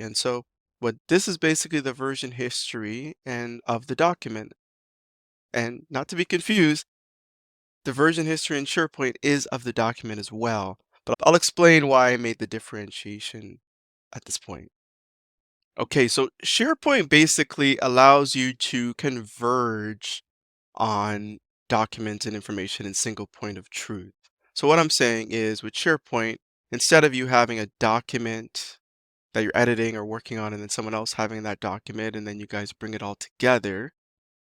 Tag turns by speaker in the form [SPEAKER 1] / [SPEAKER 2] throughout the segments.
[SPEAKER 1] And so what this is basically the version history and of the document. And not to be confused, the version history in SharePoint is of the document as well. But I'll explain why I made the differentiation at this point. Okay, so SharePoint basically allows you to converge on documents and information in single point of truth. So what I'm saying is with SharePoint, instead of you having a document that you're editing or working on and then someone else having that document and then you guys bring it all together,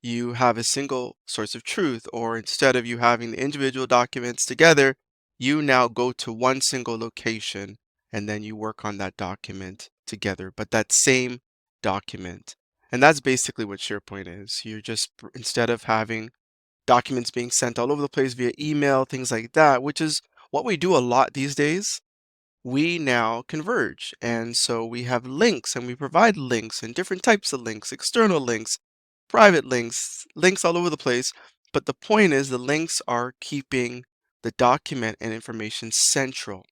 [SPEAKER 1] you have a single source of truth. Or instead of you having the individual documents together, you now go to one single location and then you work on that document together, but that same document. And that's basically what SharePoint is. You're just, instead of having documents being sent all over the place via email, things like that, which is what we do a lot these days, we now converge. And so we have links and we provide links and different types of links, external links, private links, links all over the place. But the point is the links are keeping the document and information central.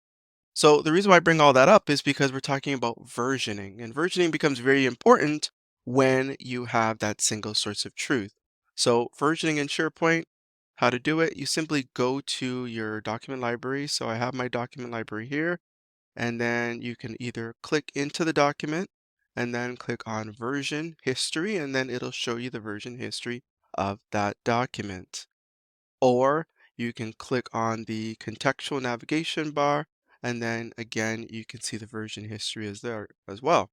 [SPEAKER 1] So the reason why I bring all that up is because we're talking about versioning, and versioning becomes very important when you have that single source of truth. So versioning in SharePoint, how to do it, you simply go to your document library. So I have my document library here, and then you can either click into the document and then click on version history, and then it'll show you the version history of that document. Or you can click on the contextual navigation bar, and then again, you can see the version history is there as well.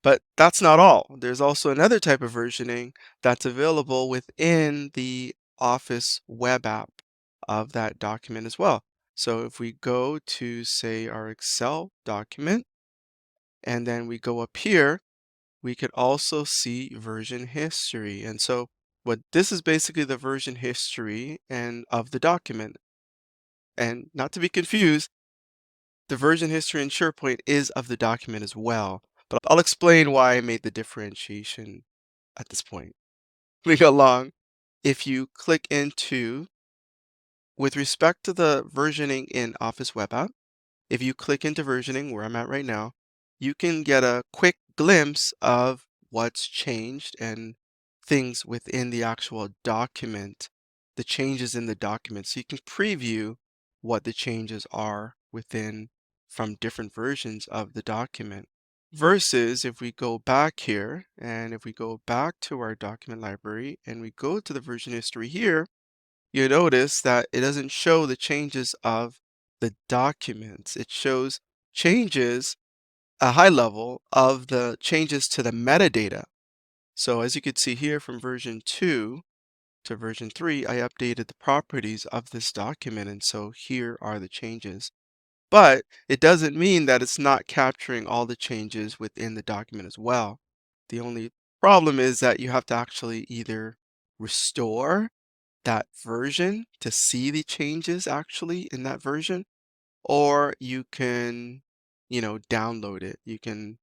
[SPEAKER 1] But that's not all. There's also another type of versioning that's available within the Office web app of that document as well. So if we go to, say, our Excel document, and then we go up here, we could also see version history. And so what this is basically the version history and of the document. And not to be confused, the version history in SharePoint is of the document as well. But I'll explain why I made the differentiation at this point. Moving along, if you click into, with respect to the versioning in Office Web App, if you click into versioning where I'm at right now, you can get a quick glimpse of what's changed and things within the actual document, the changes in the document. So you can preview what the changes are within from different versions of the document. Versus if we go back here and if we go back to our document library and we go to the version history here, you notice that it doesn't show the changes of the documents. It shows changes, a high level of the changes to the metadata. So as you can see here from version 2 to version 3, I updated the properties of this document. And so here are the changes. But it doesn't mean that it's not capturing all the changes within the document as well. The only problem is that you have to actually either restore that version to see the changes actually in that version, or you can, download it. You can,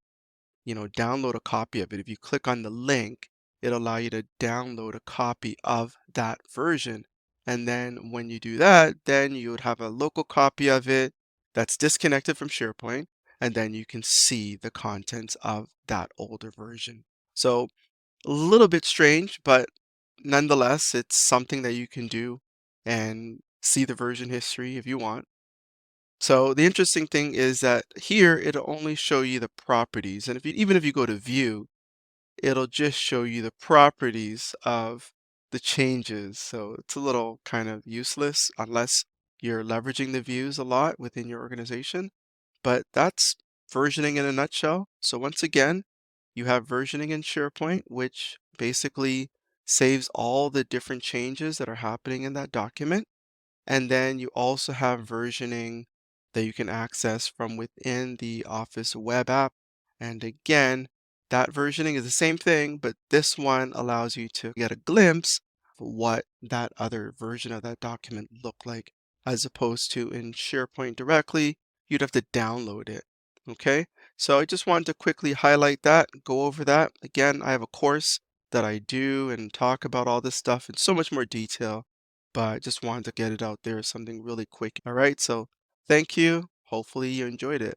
[SPEAKER 1] download a copy of it. If you click on the link, it'll allow you to download a copy of that version. And then when you do that, then you would have a local copy of it that's disconnected from SharePoint, and then you can see the contents of that older version. So a little bit strange, but nonetheless, it's something that you can do and see the version history if you want. So the interesting thing is that here it'll only show you the properties. And even if you go to view, it'll just show you the properties of the changes. So it's a little kind of useless unless you're leveraging the views a lot within your organization. But that's versioning in a nutshell. So once again, you have versioning in SharePoint, which basically saves all the different changes that are happening in that document. And then you also have versioning that you can access from within the Office web app. And again, that versioning is the same thing, but this one allows you to get a glimpse of what that other version of that document looked like, as opposed to in SharePoint directly, you'd have to download it. Okay, so I just wanted to quickly highlight that, go over that. Again, I have a course that I do and talk about all this stuff in so much more detail, but I just wanted to get it out there as something really quick. All right, so thank you. Hopefully you enjoyed it.